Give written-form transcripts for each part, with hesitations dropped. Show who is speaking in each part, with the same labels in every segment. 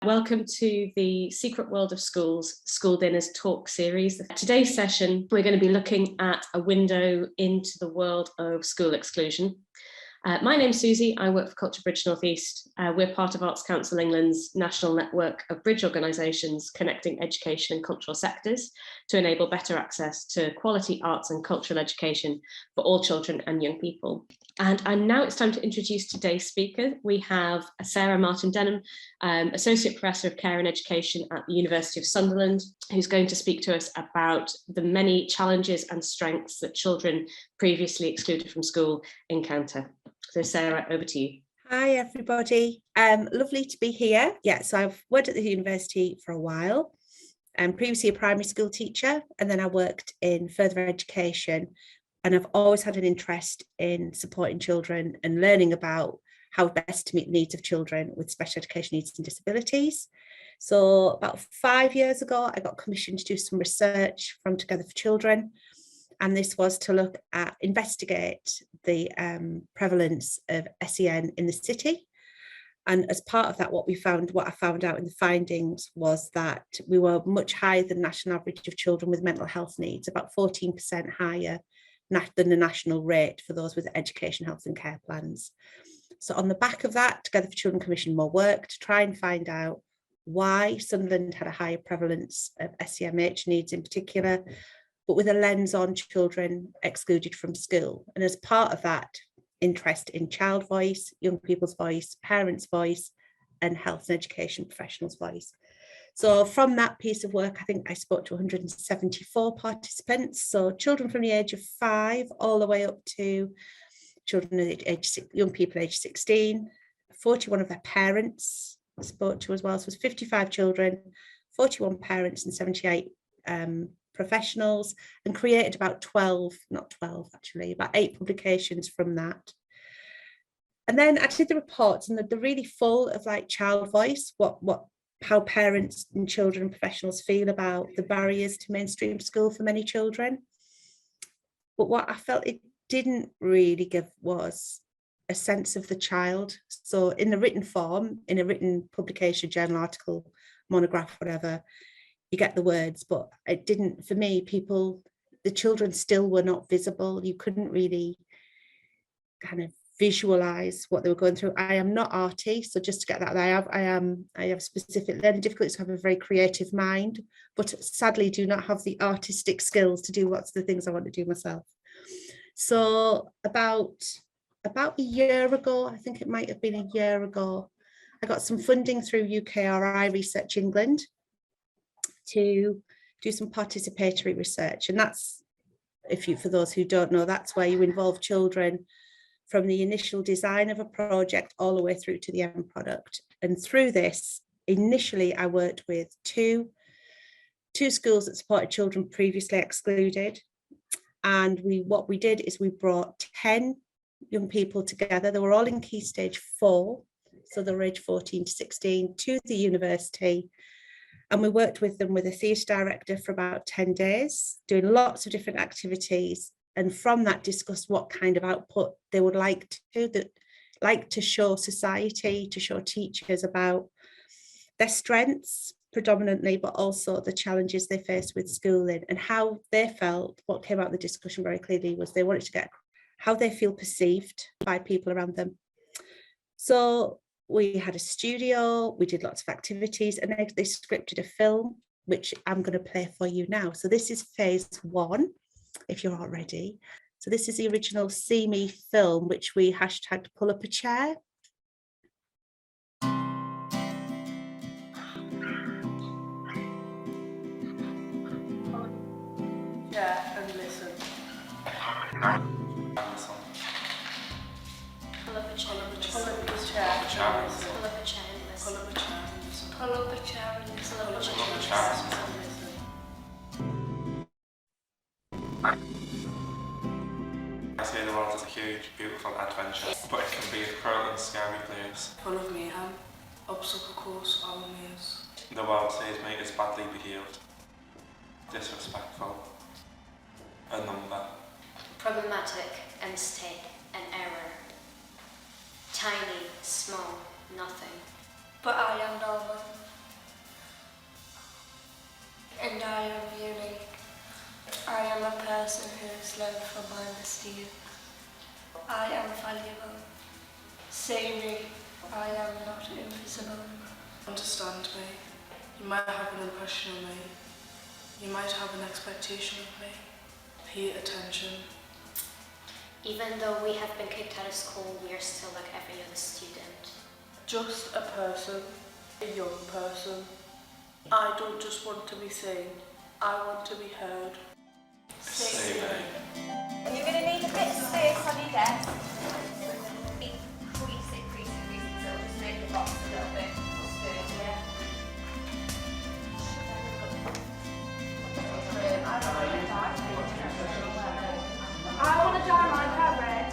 Speaker 1: Welcome to the Secret World of Schools School Dinners talk series. Today's session, we're going to be looking at a window into the world of school exclusion. My name's Susie, I work for Culture Bridge North East. We're part of Arts Council England's national network of bridge organisations connecting education and cultural sectors to enable better access to quality arts and cultural education for all children and young people. And now it's time to introduce today's speaker. We have Sarah Martin-Denham, Associate Professor of Care and Education at the University of Sunderland, who's going to speak to us about the many challenges and strengths that children previously excluded from school encounter. So Sarah, over to you.
Speaker 2: Hi everybody, lovely to be here. Yeah, so I've worked at the university for a while. I'm previously a primary school teacher, and then I worked in further education, and I've always had an interest in supporting children and learning about how best to meet the needs of children with special education needs and disabilities. So about 5 years ago, I got commissioned to do some research from Together for Children. And this was to investigate the prevalence of SEN in the city. And as part of that, what I found out in the findings was that we were much higher than the national average of children with mental health needs, about 14% higher than the national rate for those with education, health and care plans. So on the back of that, Together for Children commissioned more work to try and find out why Sunderland had a higher prevalence of SEMH needs in particular, but with a lens on children excluded from school. And as part of that, interest in child voice, young people's voice, parents' voice, and health and education professionals' voice. So from that piece of work, I think I spoke to 174 participants. So children from the age of 5 all the way up to young people aged 16, 41 of their parents I spoke to as well. So it was 55 children, 41 parents and 78 professionals, and created about 8 publications from that. And then I did the reports, and they're really full of child voice, how parents and children and professionals feel about the barriers to mainstream school for many children. But what I felt it didn't really give was a sense of the child. So in the written form, in a written publication, journal article, monograph, whatever, you get the words, but it didn't, for me, the children still were not visible. You couldn't really kind of visualize what they were going through. I am not arty, so just to get that, I have specific learning difficulties, have a very creative mind, but sadly do not have the artistic skills to do what's the things I want to do myself. So about a year ago, I think it might have been a year ago, I got some funding through UKRI Research England to do some participatory research. And that's, for those who don't know, that's where you involve children from the initial design of a project all the way through to the end product. And through this, initially I worked with two schools that supported children previously excluded. And what we did is we brought 10 young people together. They were all in Key Stage 4, so they were aged 14 to 16, to the university. And we worked with them with a theatre director for about 10 days, doing lots of different activities. And from that, discussed what kind of output they would like to show society, to show teachers about their strengths predominantly, but also the challenges they face with schooling, and how they felt. What came out of the discussion very clearly was they wanted to get how they feel perceived by people around them. So we had a studio, we did lots of activities, and they scripted a film, which I'm going to play for you now. So this is phase 1, if you're all ready. So this is the original See Me film, which we hashtagged Pull Up a Chair.
Speaker 3: Yeah, and listen.
Speaker 4: Pull up a chair and listen.
Speaker 3: Pull up a chair and listen.
Speaker 4: Pull up a chair and listen.
Speaker 3: Pull up a chair and listen.
Speaker 4: Pull up a chair and listen.
Speaker 3: Pull up a chair and listen.
Speaker 5: I see the world as a huge, beautiful adventure, but it can be a cruel and scary place.
Speaker 3: Full of mayhem, obstacle course, our maze.
Speaker 5: The world sees me as badly behaved, disrespectful, a number.
Speaker 4: Problematic, a mistake, an error. Tiny, small, nothing.
Speaker 6: But I am normal.
Speaker 3: Steve. I am valuable. Say me, I am not invisible. Understand me. You might have an impression of me. You might have an expectation of me. Pay attention.
Speaker 4: Even though we have been kicked out of school, we are still like every other student.
Speaker 3: Just a person, a young person. I don't just want to be seen, I want to be heard.
Speaker 5: Say me.
Speaker 6: You're going to need a bit of space on your desk. Increase it, so just make the box a little bit sturdier. I want to dye my hair red.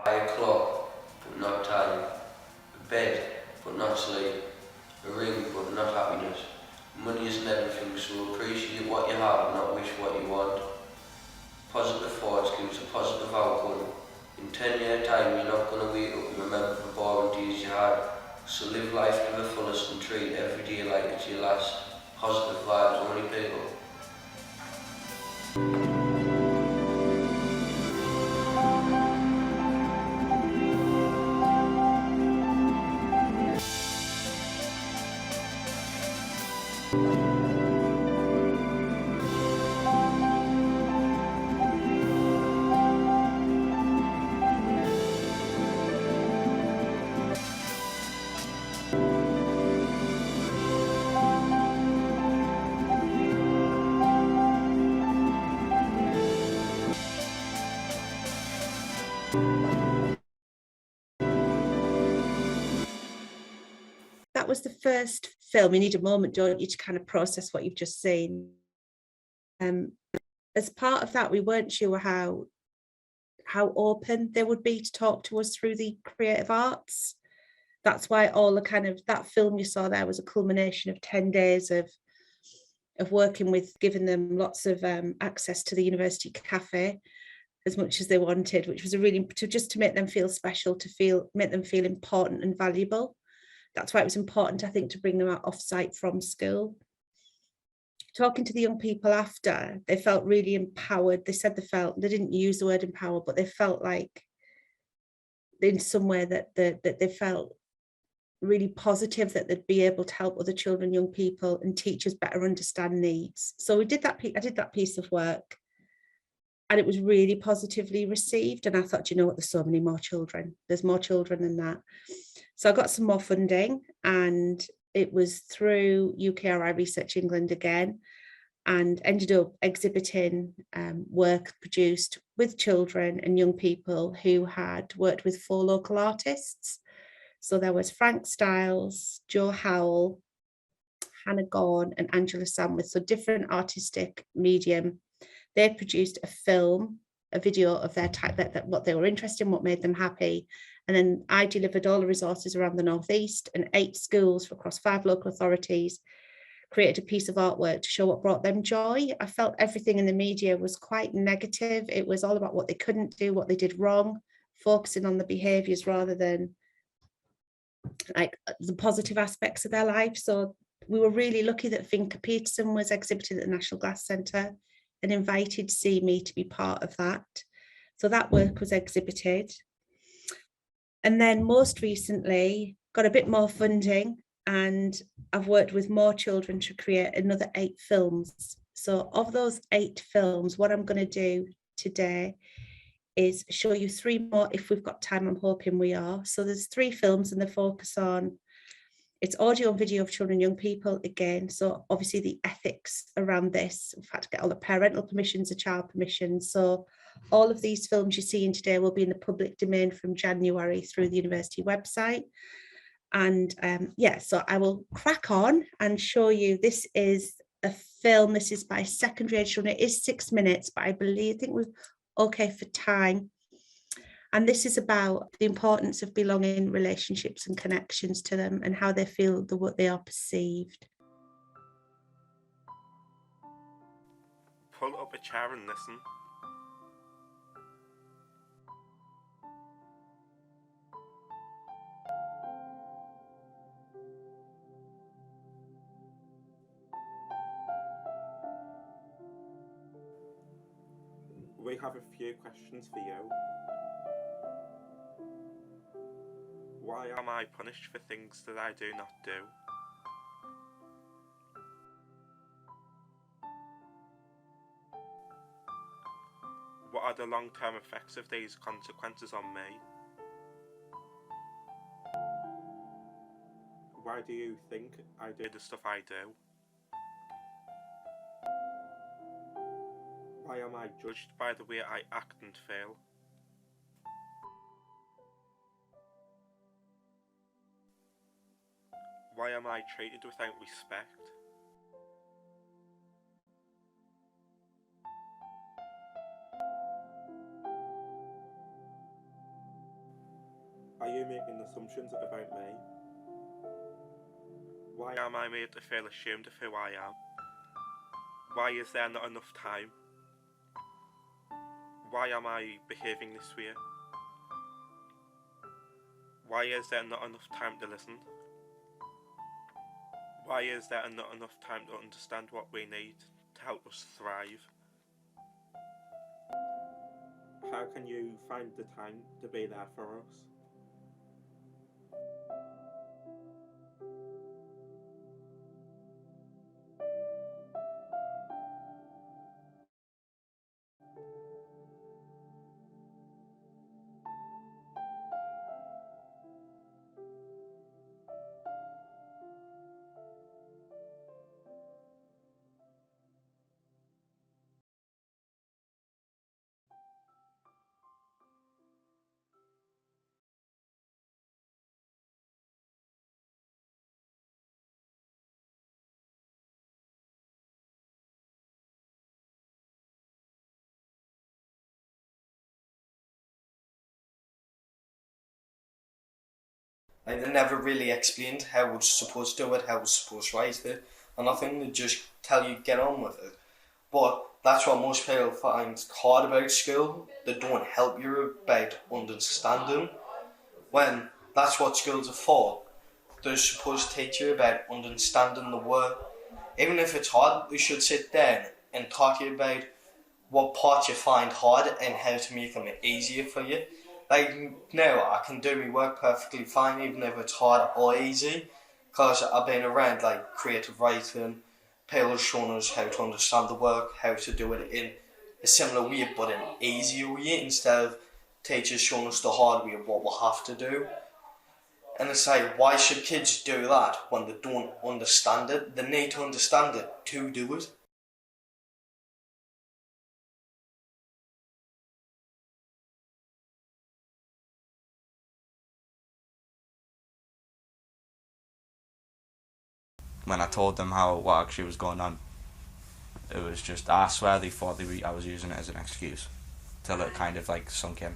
Speaker 7: Buy a clock, but not time. A bed, but not sleep. A ring, but not happiness. Money isn't everything, so appreciate what you have, not wish what you want. Positive thoughts gives a positive outcome. In 10-year time, you're not going to wake up and remember the boring days you had. So live life to the fullest and treat every day like it's your last. Positive vibes, only people.
Speaker 2: That was the first film. You need a moment, don't you, to kind of process what you've just seen. As part of that, we weren't sure how open they would be to talk to us through the creative arts. That's why all the kind of, that film you saw there was a culmination of 10 days of working with, giving them lots of access to the university cafe as much as they wanted, which was a really, just to make them feel special, make them feel important and valuable. That's why it was important, I think, to bring them out off-site from school. Talking to the young people after, they felt really empowered. They said they didn't use the word empowered, but they felt like in some way that they felt really positive that they'd be able to help other children, young people and teachers better understand needs. So I did that piece of work and it was really positively received. And I thought, you know what, there's so many more children. There's more children than that. So I got some more funding and it was through UKRI Research England again, and ended up exhibiting work produced with children and young people who had worked with 4 local artists. So there was Frank Stiles, Joe Howell, Hannah Gorn and Angela Samwith, so different artistic medium. They produced a film, a video of their type, that what they were interested in, what made them happy. And then I delivered all the resources around the North East, and 8 schools across 5 local authorities created a piece of artwork to show what brought them joy. I felt everything in the media was quite negative. It was all about what they couldn't do, what they did wrong, focusing on the behaviours rather than like the positive aspects of their life. So we were really lucky that Vinka Peterson was exhibited at the National Glass Centre and invited CME to be part of that. So that work was exhibited. And then most recently got a bit more funding, and I've worked with more children to create another 8 films. So of those 8 films, what I'm going to do today is show you 3 more if we've got time. I'm hoping we are. So there's 3 films and the focus on, it's audio and video of children and young people again. So obviously the ethics around this, we've had to get all the parental permissions, the child permissions. So all of these films you're seeing today will be in the public domain from January through the university website. And yeah, so I will crack on and show you. This is a film. This is by secondary age children. It is 6 minutes, but I think we're okay for time. And this is about the importance of belonging, relationships and connections to them, and how they feel what they are perceived.
Speaker 5: Pull up a chair and listen. We have a few questions for you. Why am I punished for things that I do not do? What are the long-term effects of these consequences on me? Why do you think I do the stuff I do? Why am I judged by the way I act and feel? Why am I treated without respect? Are you making assumptions about me? Why am I made to feel ashamed of who I am? Why is there not enough time? Why am I behaving this way? Why is there not enough time to listen? Why is there not enough time to understand what we need to help us thrive? How can you find the time to be there for us?
Speaker 8: Like, they never really explained how we're supposed to do it, how we're supposed to write it, and nothing. They just tell you get on with it. But that's what most people find hard about school. They don't help you about understanding, when that's what schools are for. They're supposed to teach you about understanding the word. Even if it's hard, they should sit down and talk to you about what parts you find hard and how to make them easier for you. Like, now I can do my work perfectly fine even if it's hard or easy, because I've been around like creative writing, people showing us how to understand the work, how to do it in a similar way but an easier way, instead of teachers showing us the hard way of what we have to do. And it's like, why should kids do that when they don't understand it? They need to understand it to do it.
Speaker 9: When I told them what actually was going on, it was just, I swear they thought I was using it as an excuse, till it kind of like sunk in.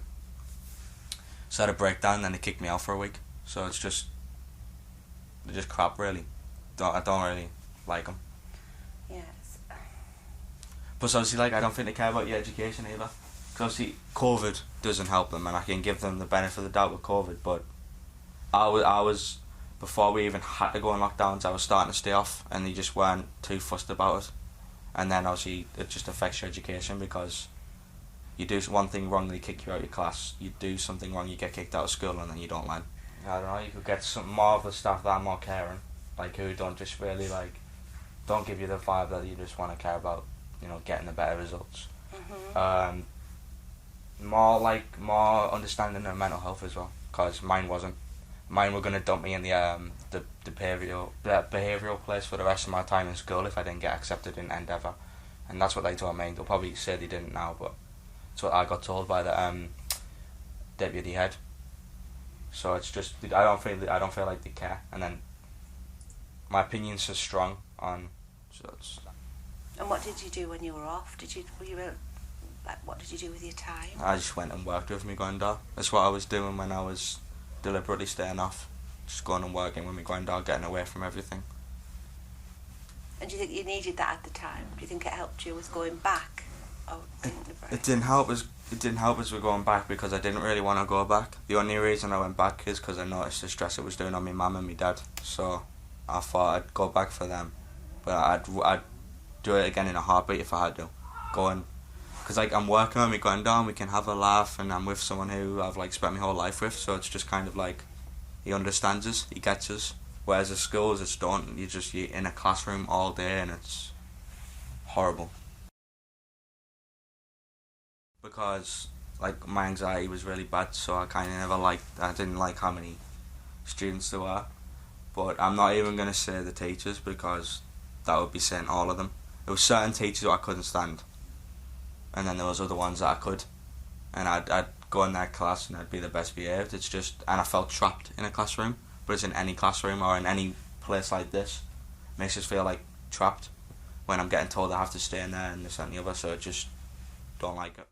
Speaker 9: So I had a breakdown, then they kicked me out for a week. So it's just, they're just crap really. I don't really like them.
Speaker 2: Yes.
Speaker 9: Plus obviously, like, I don't think they care about your education either. Because obviously COVID doesn't help them, and I can give them the benefit of the doubt with COVID, but I was before we even had to go on lockdowns, I was starting to stay off, and they just weren't too fussed about it. And then obviously it just affects your education, because you do one thing wrong, they kick you out of your class. You do something wrong, you get kicked out of school, and then you don't learn. I don't know, you could get some more of the staff that are more caring, like, who don't just really, like, don't give you the vibe that you just want to care about, you know, getting the better results. More understanding of mental health as well, because mine wasn't. Mine were going to dump me in the behavioural place for the rest of my time in school if I didn't get accepted in Endeavour, and that's what they told me. They'll probably say they didn't now, but that's what I got told by the deputy head. So it's just I don't feel like they care, and then my opinion's so strong on. So it's.
Speaker 2: And what did you do when you were off? What did you do with your time?
Speaker 9: I just went and worked with my granddad. That's what I was doing when I was deliberately staying off. Just going and working with my granddad, getting away from everything.
Speaker 2: And do you think you needed that at the time? Do you think it helped you with going back?
Speaker 9: It didn't help us. It didn't help us with going back because I didn't really want to go back. The only reason I went back is because I noticed the stress it was doing on my mum and my dad. So I thought I'd go back for them, but I'd do it again in a heartbeat if I had to. Because like I'm working with my granddad and we can have a laugh, and I'm with someone who I've like spent my whole life with. So it's just kind of like he understands us, he gets us. Whereas at schools, it's don't. You're in a classroom all day and it's horrible. Because like my anxiety was really bad, so I kind of I didn't like how many students there were. But I'm not even going to say the teachers because that would be saying all of them. There were certain teachers that I couldn't stand, and then there was other ones that I could. And I'd go in their class and I'd be the best behaved. It's just, and I felt trapped in a classroom. But it's in any classroom or in any place like this. It makes us feel like trapped when I'm getting told I have to stay in there and this and the other, so I just don't like it.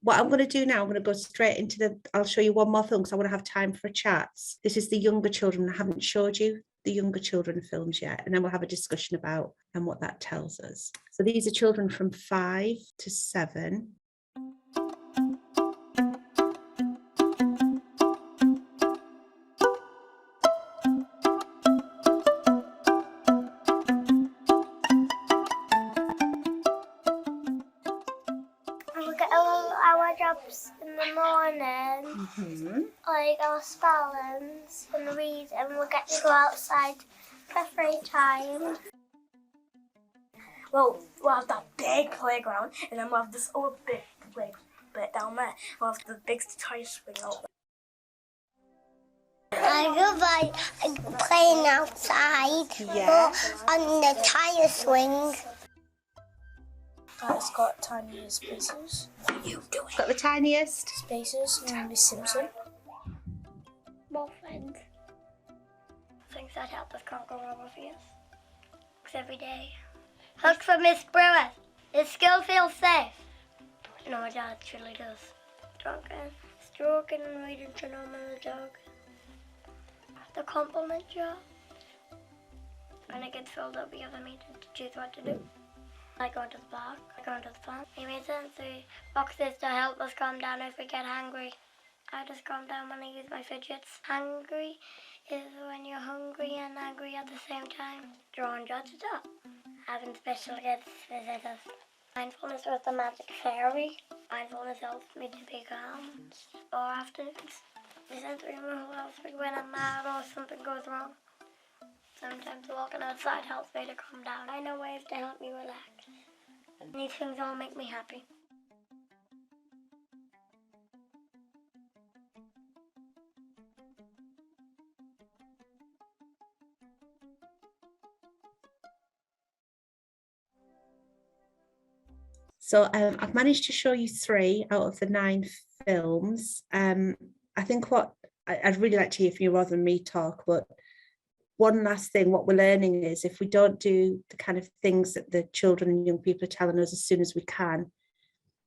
Speaker 2: What I'm going to do now, I'm going to go straight into I'll show you one more film because I want to have time for a chat. This is the younger children. I haven't showed you the younger children films yet, and then we'll have a discussion about and what that tells us. So these are children from 5 to 7.
Speaker 10: In the morning, like our spellings and read, and we'll get to go outside for free time.
Speaker 6: Well, we'll have that big playground, and then we'll have this other big play bit down there. We'll have the big tire swing out there.
Speaker 10: I go by playing outside on the tire swing.
Speaker 6: It's got tiny spaces.
Speaker 2: You do it. Got the tiniest
Speaker 6: Spaces, and Miss Simpson.
Speaker 10: More friends. Things that help us conquer our fears. Because every day. Hugs for Miss Brewer. It still feels safe. No, my dad truly does. Drunken, stroking and reading to normal dog. The compliment jar. When it gets filled up, we have a meeting to choose what to do. I go to the park, I go to the farm. We made sensory boxes to help us calm down if we get hungry. I just calm down when I use my fidgets. Hungry is when you're hungry and angry at the same time. Drawing judges up. Having special guests visit us. Mindfulness was the magic fairy. Mindfulness helps me to be calm. Or afternoons. The sensory removal helps me when I'm mad or something goes wrong. Sometimes walking outside helps me to calm down. I know ways to help me relax. And these things all make me happy.
Speaker 2: So I've managed to show you 3 out of the 9 films. I think what I'd really like to hear from you rather than me talk, but one last thing, what we're learning is if we don't do the kind of things that the children and young people are telling us as soon as we can,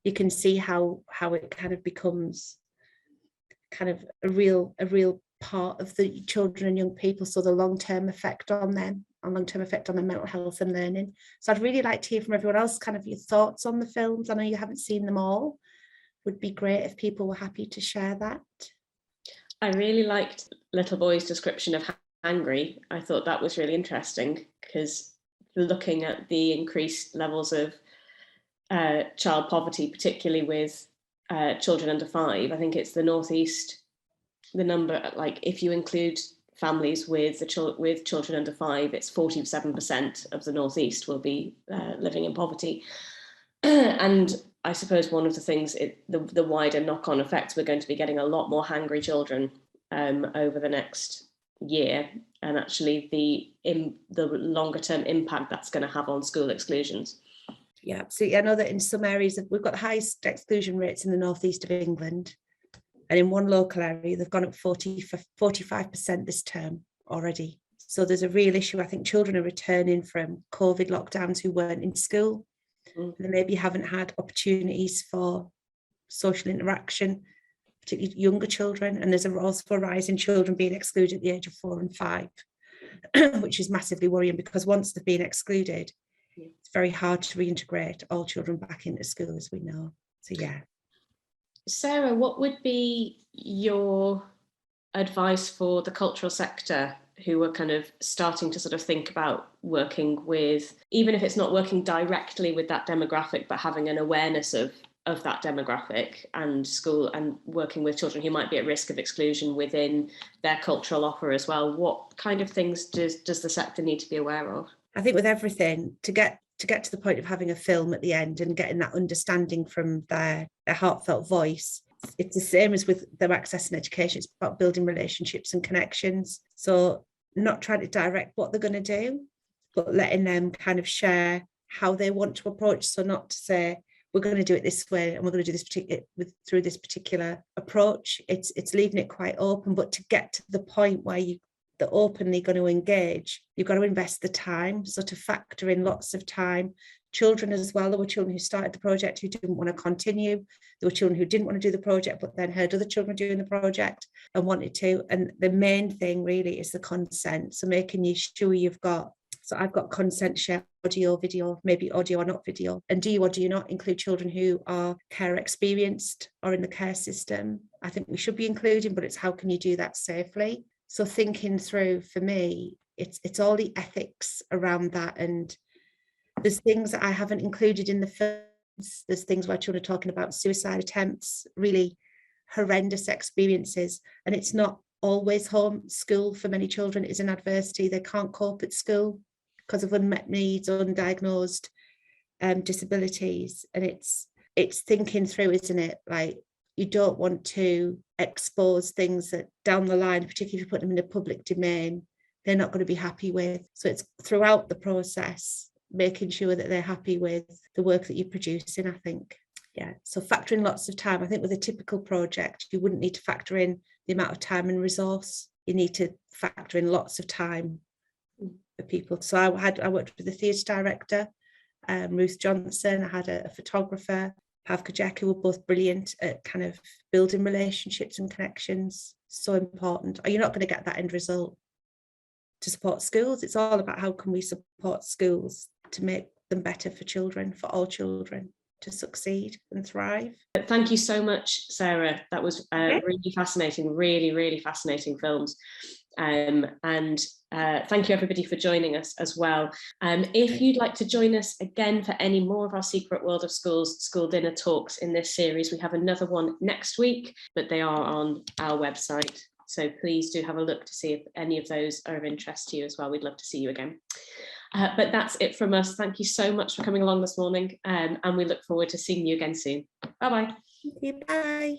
Speaker 2: you can see how it kind of becomes kind of a real part of the children and young people. So the long-term effect on them, and long-term effect on their mental health and learning. So I'd really like to hear from everyone else, kind of your thoughts on the films. I know you haven't seen them all. Would be great if people were happy to share that.
Speaker 1: I really liked Little Boy's description of angry. I thought that was really interesting because looking at the increased levels of child poverty, particularly with children under 5, I think it's the Northeast, the number, like if you include families with with children under 5, it's 47% of the Northeast will be living in poverty. And I suppose one of the things, the wider knock-on effects, we're going to be getting a lot more hangry children over the next year, and actually the longer term impact that's going to have on school exclusions.
Speaker 2: Yeah, absolutely. I know that in some areas we've got the highest exclusion rates in the northeast of England, And in one local area, they've gone up 45% this term already. So there's a real issue. I think children are returning from COVID lockdowns who weren't in school. And they maybe haven't had opportunities for social interaction, particularly younger children. And there's also a rise in children being excluded at the age of 4 and 5, which is massively worrying, because once they've been excluded, it's very hard to reintegrate all children back into school, as we know. So yeah.
Speaker 1: Sarah, what would be your advice for the cultural sector who are kind of starting to sort of think about working with, even if it's not working directly with that demographic, but having an awareness of that demographic and school, and working with children who might be at risk of exclusion within their cultural offer as well? What kind of things does the sector need to be aware of?
Speaker 2: I think with everything, to get to the point of having a film at the end and getting that understanding from their heartfelt voice, it's the same as with their access and education. It's about building relationships and connections. So not trying to direct what they're going to do, but letting them kind of share how they want to approach. So not to say, we're going to do it this way and we're going to do this through this particular approach. It's leaving it quite open, but to get to the point where they're openly going to engage, you've got to invest the time. So to factor in lots of time. Children as well. There were children who started the project who didn't want to continue. There were children who didn't want to do the project, but then heard other children doing the project and wanted to. And the main thing really is the consent. So making sure I've got consent share audio, video, maybe audio or not video. And do you or do you not include children who are care experienced or in the care system? I think we should be including, but it's how can you do that safely? So thinking through, for me, it's all the ethics around that. And there's things that I haven't included in the films. There's things where children are talking about suicide attempts, really horrendous experiences. And it's not always home. School for many children is an adversity. They can't cope at school because of unmet needs, undiagnosed disabilities. And it's thinking through, isn't it? Like, you don't want to expose things that down the line, particularly if you put them in the public domain, they're not going to be happy with. So it's throughout the process, making sure that they're happy with the work that you're producing, I think. Yeah, so factor in lots of time. I think with a typical project, you wouldn't need to factor in the amount of time and resource. You need to factor in lots of time for people. So I worked with the theatre director, Ruth Johnson. I had a photographer, Pav Kajek, who were both brilliant at kind of building relationships and connections. So important. Or you're not going to get that end result. To support schools, it's all about how can we support schools to make them better for children, for all children to succeed and thrive.
Speaker 1: Thank you so much, Sarah. That was really fascinating, really fascinating films. And thank you everybody for joining us as well. If you'd like to join us again for any more of our Secret World of Schools school dinner talks in this series, we have another one next week, but they are on our website. So please do have a look to see if any of those are of interest to you as well. We'd love to see you again. But that's it from us. Thank you so much for coming along this morning, and we look forward to seeing you again soon. Bye-bye.
Speaker 2: Thank you. Bye.